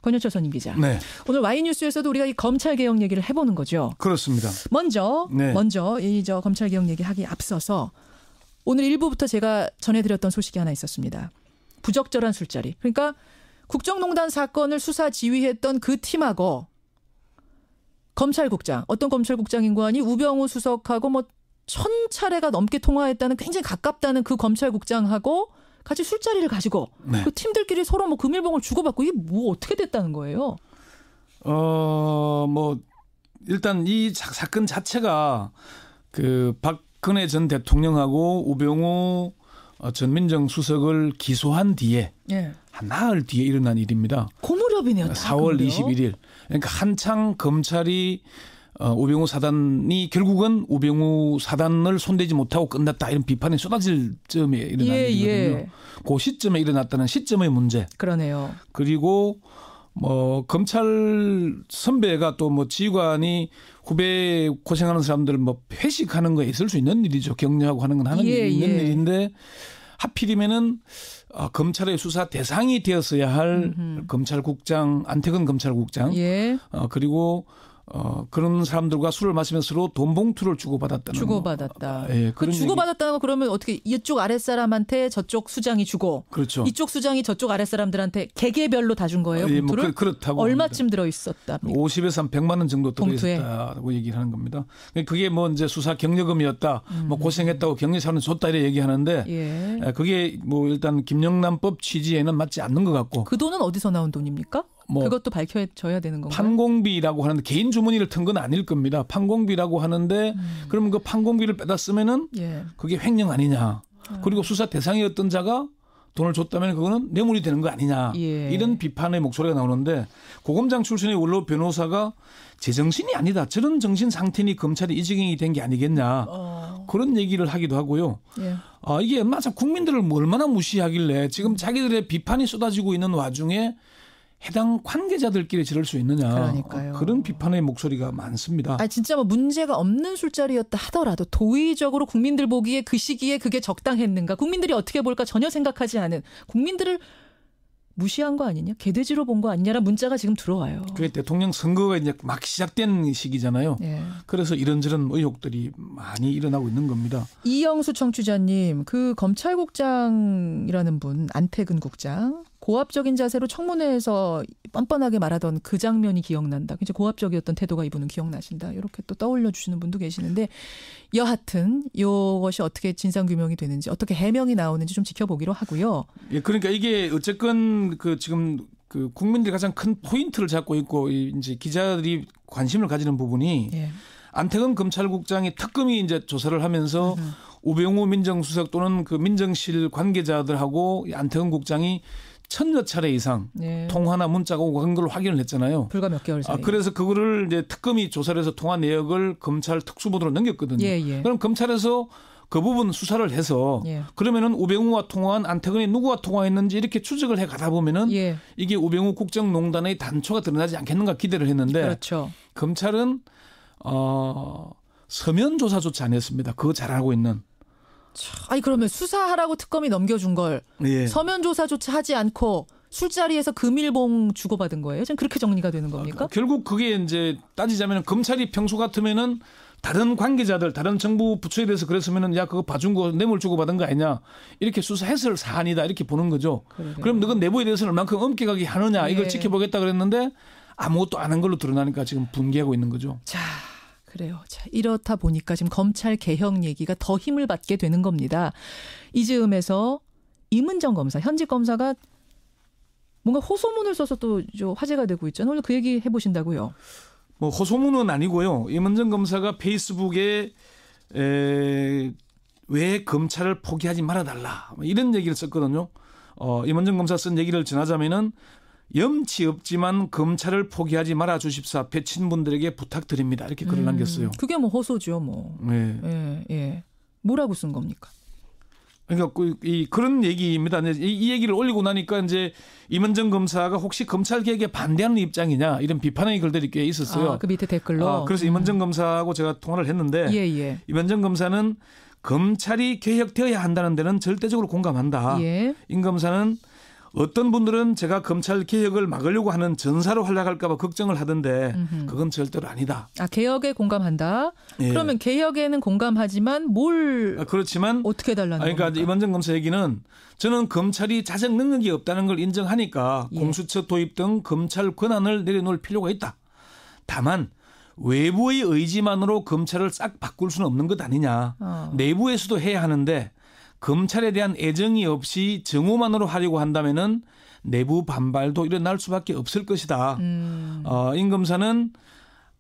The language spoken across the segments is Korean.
권혁철 선임 기자. 네. 오늘 Y뉴스에서도 우리가 이 검찰 개혁 얘기를 해보는 거죠. 그렇습니다. 먼저 이 검찰 개혁 얘기하기 앞서서 오늘 1부부터 제가 전해드렸던 소식이 하나 있었습니다. 부적절한 술자리. 그러니까 국정농단 사건을 수사 지휘했던 그 팀하고 검찰국장, 어떤 검찰국장 인관이 우병우 수석하고 뭐 1000차례가 넘게 통화했다는 굉장히 가깝다는 그 검찰국장하고 같이 술자리를 가지고 그 팀들끼리 서로 뭐 금일봉을 주고받고 이게 뭐 어떻게 됐다는 거예요? 뭐 일단 이 사건 자체가 그 박근혜 전 대통령하고 우병우 전 민정수석을 기소한 뒤에 한 나흘 뒤에 일어난 일입니다. 그 무렵이네요. 4월 21일. 그러니까 한창 검찰이 우병우 사단이 결국은 우병우 사단을 손대지 못하고 끝났다 이런 비판이 쏟아질 즈음에 일어난 일이거든요. 그 시점에 일어났다는 시점의 문제. 그러네요. 그리고 뭐 검찰 선배가 또 뭐 지휘관이 후배 고생하는 사람들 뭐 회식하는 거에 있을 수 있는 일이죠. 격려하고 하는 건 하는 있는 일인데 하필이면은 검찰의 수사 대상이 되었어야 할 검찰국장 안태근 검찰국장 그리고 그런 사람들과 술을 마시면서 서로 돈 봉투를 주고받았다는 주고받았다. 그런 주고받았다는 거 그러면 어떻게 이쪽 아랫사람한테 저쪽 수장이 주고 그렇죠. 이쪽 수장이 저쪽 아랫사람들한테 개개별로 다 준 거예요? 봉투를? 뭐 그렇다고 얼마쯤 합니다. 들어있었다? 50에서 한 100만 원 정도 들어있었다고 얘기를 하는 겁니다. 그게 뭐 이제 수사 격려금이었다. 뭐 고생했다고 격려사는 줬다 이렇게 얘기하는데 그게 뭐 일단 김영란법 취지에는 맞지 않는 것 같고. 그 돈은 어디서 나온 돈입니까? 뭐 그것도 밝혀져야 되는 건가요? 판공비라고 하는데 개인 주머니를 튼 건 아닐 겁니다. 판공비라고 하는데 그러면 그 판공비를 빼다 쓰면은 그게 횡령 아니냐. 그리고 수사 대상이었던 자가 돈을 줬다면 그거는 뇌물이 되는 거 아니냐. 이런 비판의 목소리가 나오는데 고검장 출신의 원로 변호사가 제정신이 아니다. 저런 정신 상태니 검찰이 이 지경이 된 게 아니겠냐. 그런 얘기를 하기도 하고요. 이게 맞아 국민들을 얼마나 무시하길래 지금 자기들의 비판이 쏟아지고 있는 와중에 해당 관계자들끼리 저럴 수 있느냐. 그러니까요. 그런 비판의 목소리가 많습니다. 진짜 뭐 문제가 없는 술자리였다 하더라도 도의적으로 국민들 보기에 그 시기에 그게 적당했는가. 국민들이 어떻게 볼까 전혀 생각하지 않은 국민들을 무시한 거 아니냐. 개돼지로 본 거 아니냐라는 문자가 지금 들어와요. 그게 대통령 선거가 이제 막 시작된 시기잖아요. 그래서 이런저런 의혹들이 많이 일어나고 있는 겁니다. 이영수 청취자님, 그 검찰국장이라는 분 안태근 국장. 고압적인 자세로 청문회에서 뻔뻔하게 말하던 그 장면이 기억난다. 굉장히 고압적이었던 태도가 이분은 기억나신다. 이렇게 또 떠올려 주시는 분도 계시는데 여하튼 이것이 어떻게 진상규명이 되는지 어떻게 해명이 나오는지 좀 지켜보기로 하고요. 그러니까 이게 어쨌건 그 지금 그 국민들이 가장 큰 포인트를 잡고 있고 이제 기자들이 관심을 가지는 부분이 안태근 검찰국장이 특검이 이제 조사를 하면서 우병우 민정수석 또는 그 민정실 관계자들하고 안태근 국장이 1000여 차례 이상 통화나 문자가 오고 간 걸 확인을 했잖아요. 불과 몇 개월 사이. 그래서 그거를 이제 특검이 조사를 해서 통화 내역을 검찰 특수부대로 넘겼거든요. 그럼 검찰에서 그 부분 수사를 해서 그러면은 우병우와 통화한 안태근이 누구와 통화했는지 이렇게 추적을 해 가다 보면은 이게 우병우 국정농단의 단초가 드러나지 않겠는가 기대를 했는데 그렇죠. 검찰은 서면 조사조차 안 했습니다. 그거 잘하고 있는. 그러면 수사하라고 특검이 넘겨준 걸 서면 조사조차 하지 않고 술자리에서 금일봉 주고받은 거예요? 지금 그렇게 정리가 되는 겁니까? 결국 그게 이제 따지자면 검찰이 평소 같으면은 다른 관계자들, 다른 정부 부처에 대해서 그랬으면은 야 그거 봐준 거 뇌물 주고받은 거 아니냐 이렇게 수사했을 사안이다 이렇게 보는 거죠. 그럼 너가 내부에 대해서는 얼만큼 엄격하게 하느냐 이걸 지켜보겠다 그랬는데 아무것도 안 한 걸로 드러나니까 지금 분개하고 있는 거죠. 자. 그래요. 자, 이렇다 보니까 지금 검찰 개혁 얘기가 더 힘을 받게 되는 겁니다. 이 즈음에서 임은정 검사, 현직 검사가 뭔가 호소문을 써서 또 화제가 되고 있잖아요. 오늘 그 얘기 해보신다고요? 뭐 호소문은 아니고요. 임은정 검사가 페이스북에 왜 검찰을 포기하지 말아달라 이런 얘기를 썼거든요. 임은정 검사 쓴 얘기를 전하자면은 염치 없지만 검찰을 포기하지 말아 주십사 배친분들에게 부탁드립니다. 이렇게 글을 남겼어요. 그게 뭐 호소죠, 뭐. 뭐라고 쓴 겁니까? 그러니까 그런 얘기입니다. 이 얘기를 올리고 나니까 이제 임은정 검사가 혹시 검찰 개혁에 반대하는 입장이냐 이런 비판의 글들이 꽤 있었어요. 그 밑에 댓글로. 그래서 임은정 검사하고 제가 통화를 했는데 임은정 검사는 검찰이 개혁되어야 한다는 데는 절대적으로 공감한다. 임 검사는 어떤 분들은 제가 검찰 개혁을 막으려고 하는 전사로 활약할까 봐 걱정을 하던데 그건 절대로 아니다. 개혁에 공감한다. 예. 그러면 개혁에는 공감하지만 그렇지만 어떻게 달라는 그러니까 겁니까? 이만정 검사 얘기는 저는 검찰이 자정 능력이 없다는 걸 인정하니까 예. 공수처 도입 등 검찰 권한을 내려놓을 필요가 있다. 다만 외부의 의지만으로 검찰을 싹 바꿀 수는 없는 것 아니냐. 내부에서도 해야 하는데 검찰에 대한 애정이 없이 정오만으로 하려고 한다면은 내부 반발도 일어날 수밖에 없을 것이다. 임 검사는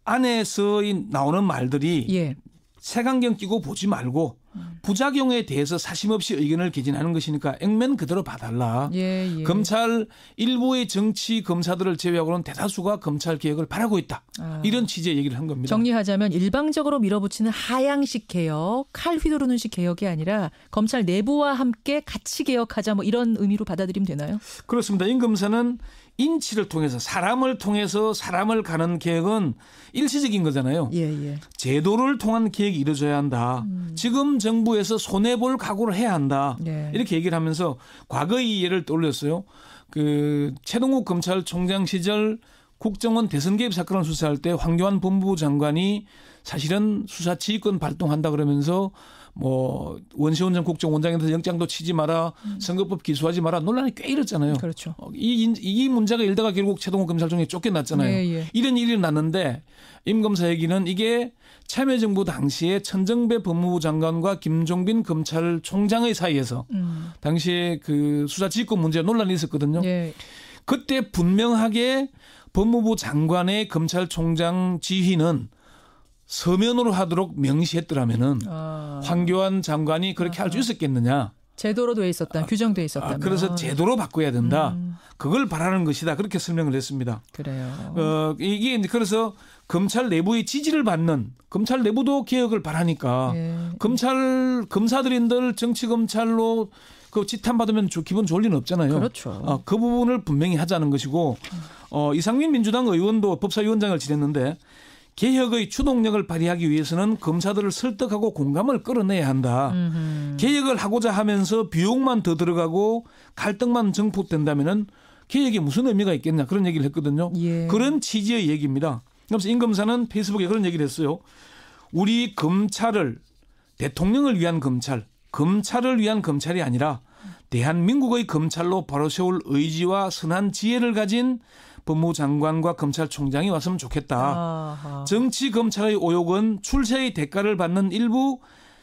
안에서 나오는 말들이 예. 색안경 끼고 보지 말고 부작용에 대해서 사심없이 의견을 개진하는 것이니까 액면 그대로 봐달라. 예. 검찰 일부의 정치 검사들을 제외하고는 대다수가 검찰 개혁을 바라고 있다. 이런 취지의 얘기를 한 겁니다. 정리하자면 일방적으로 밀어붙이는 하향식 개혁, 칼 휘두르는 식 개혁이 아니라 검찰 내부와 함께 같이 개혁하자 뭐 이런 의미로 받아들이면 되나요? 그렇습니다. 임 검사는 인치를 통해서 사람을 가는 개혁은 일시적인 거잖아요. 예. 제도를 통한 개혁이 이루어져야 한다. 지금 정부에서 손해볼 각오를 해야 한다. 네. 이렇게 얘기를 하면서 과거의 예를 떠올렸어요. 그 최동욱 검찰총장 시절 국정원 대선 개입 사건을 수사할 때 황교안 법무부 장관이 사실은 수사 지휘권 발동한다 그러면서 뭐 원시훈 전 국정원장한테 영장도 치지 마라, 선거법 기소하지 마라 논란이 꽤 일었잖아요. 그렇죠. 이 문제가 일다가 결국 최동욱 검찰총장이 쫓겨났잖아요. 예. 이런 일이 났는데 임 검사 얘기는 이게 참여정부 당시에 천정배 법무부 장관과 김종빈 검찰총장의 사이에서 당시에 그 수사 지휘권 문제 논란이 있었거든요. 예. 그때 분명하게 법무부 장관의 검찰총장 지휘는 서면으로 하도록 명시했더라면은 황교안 장관이 그렇게 할 수 있었겠느냐. 제도로 돼 있었다. 규정돼 있었다면. 그래서 제도로 바꿔야 된다. 그걸 바라는 것이다. 그렇게 설명을 했습니다. 그래요. 이게 이제 그래서 검찰 내부의 지지를 받는 검찰 내부도 개혁을 바라니까 검사들인들 정치 검찰로 그 지탄받으면 기분 좋을 리는 없잖아요. 그렇죠. 그 부분을 분명히 하자는 것이고 이상민 민주당 의원도 법사위원장을 지냈는데 개혁의 추동력을 발휘하기 위해서는 검사들을 설득하고 공감을 끌어내야 한다. 개혁을 하고자 하면서 비용만 더 들어가고 갈등만 증폭된다면은 개혁에 무슨 의미가 있겠냐 그런 얘기를 했거든요. 예. 그런 취지의 얘기입니다. 그래서 임 검사는 페이스북에 그런 얘기를 했어요. 우리 검찰을 대통령을 위한 검찰을 위한 검찰이 아니라 대한민국의 검찰로 바로 세울 의지와 선한 지혜를 가진 법무부 장관과 검찰총장이 왔으면 좋겠다. 정치 검찰의 오욕은 출세의 대가를 받는 일부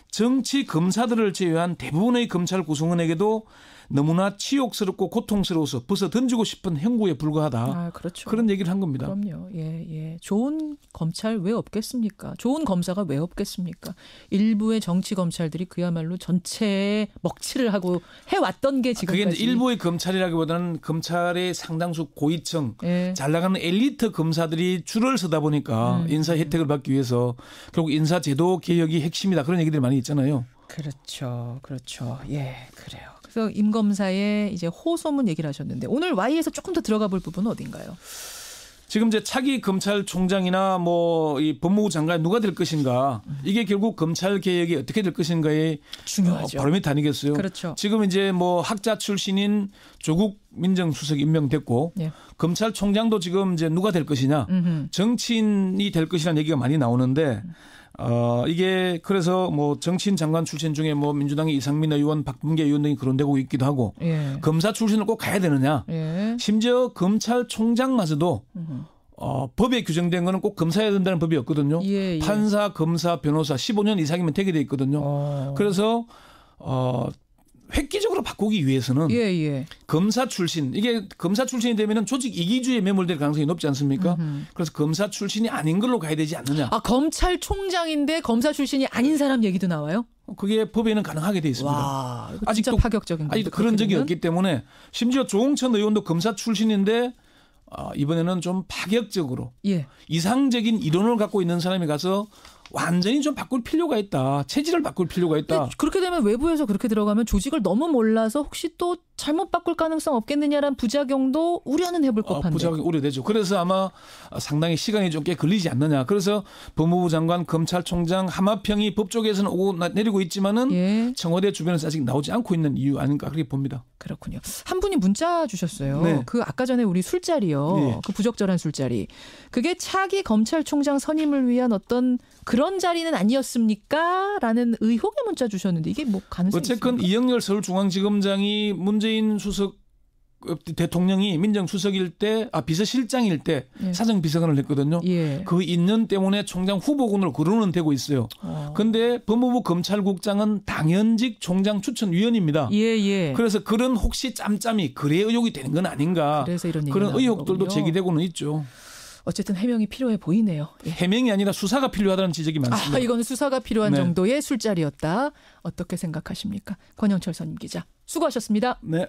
정치 검사들을 제외한 대부분의 검찰 구성원에게도 너무나 치욕스럽고 고통스러워서 벗어 던지고 싶은 행구에 불과하다. 그렇죠. 그런 얘기를 한 겁니다. 그럼요. 예. 좋은 검찰 왜 없겠습니까? 좋은 검사가 왜 없겠습니까? 일부의 정치 검찰들이 그야말로 전체에 먹칠을 하고 해왔던 게 지금까지. 그게 이제 일부의 검찰이라기보다는 검찰의 상당수 고위층, 잘 나가는 엘리트 검사들이 줄을 서다 보니까 인사 혜택을 받기 위해서 결국 인사제도 개혁이 핵심이다. 그런 얘기들이 많이 있잖아요. 그렇죠. 예, 그래요. 그래서 임 검사의 이제 호소문 얘기를 하셨는데 오늘 Y에서 조금 더 들어가 볼 부분은 어딘가요? 지금 이제 차기 검찰총장이나 뭐 이 법무부 장관이 누가 될 것인가 이게 결국 검찰 개혁이 어떻게 될 것인가에 중요하죠. 바로미터 아니겠어요? 그렇죠. 지금 이제 뭐 학자 출신인 조국 민정수석이 임명됐고 검찰총장도 지금 이제 누가 될 것이냐 정치인이 될 것이라는 얘기가 많이 나오는데 이게 그래서 뭐 정치인 장관 출신 중에 뭐 민주당의 이상민 의원, 박범계 의원 등이 거론되고 있기도 하고 검사 출신을 꼭 가야 되느냐. 심지어 검찰총장마저도 법에 규정된 거는 꼭 검사해야 된다는 법이 없거든요. 판사, 검사, 변호사 15년 이상이면 되게 돼 있거든요. 그래서 획기적으로 바꾸기 위해서는 검사 출신 이게 검사 출신이 되면은 조직 이기주의에 매몰될 가능성이 높지 않습니까? 그래서 검사 출신이 아닌 걸로 가야 되지 않느냐? 검찰총장인데 검사 출신이 아닌 사람 얘기도 나와요? 그게 법에는 가능하게 돼 있습니다. 와, 아직도 파격적인 아직도 그런 적이 없기 때문에 심지어 조홍천 의원도 검사 출신인데 이번에는 좀 파격적으로 이상적인 이론을 갖고 있는 사람이 가서 완전히 좀 바꿀 필요가 있다. 체질을 바꿀 필요가 있다. 그렇게 되면 외부에서 그렇게 들어가면 조직을 너무 몰라서 혹시 또 잘못 바꿀 가능성 없겠느냐라는 부작용도 우려는 해볼 법한데. 부작용 우려되죠. 그래서 아마 상당히 시간이 좀 꽤 걸리지 않느냐. 그래서 법무부 장관, 검찰총장, 하마평이 법조계에서는 오고 내리고 있지만은 예. 청와대 주변에서 아직 나오지 않고 있는 이유 아닌가 그렇게 봅니다. 그렇군요. 한 분이 문자 주셨어요. 네. 그 아까 전에 우리 술자리요. 네. 그 부적절한 술자리. 그게 차기 검찰총장 선임을 위한 어떤 그런 자리는 아니었습니까? 라는 의혹의 문자 주셨는데 이게 뭐 가능성이 어쨌건 있습니까? 이영렬 서울중앙지검장이 문재인 수석 대통령이 민정수석일 때, 비서실장일 때 예. 사정비서관을 했거든요. 예. 그 인연 때문에 총장 후보군으로 거론은 되고 있어요. 그런데 법무부 검찰국장은 당연직 총장 추천위원입니다. 예. 그래서 그런 혹시 짬짬이 거래 의혹이 되는 건 아닌가. 그래서 이런 그런 의혹들도 거군요. 제기되고는 있죠. 어쨌든 해명이 필요해 보이네요. 예. 해명이 아니라 수사가 필요하다는 지적이 많습니다. 이거는 수사가 필요한 네. 정도의 술자리였다. 어떻게 생각하십니까? 권영철 선임 기자. 수고하셨습니다. 네.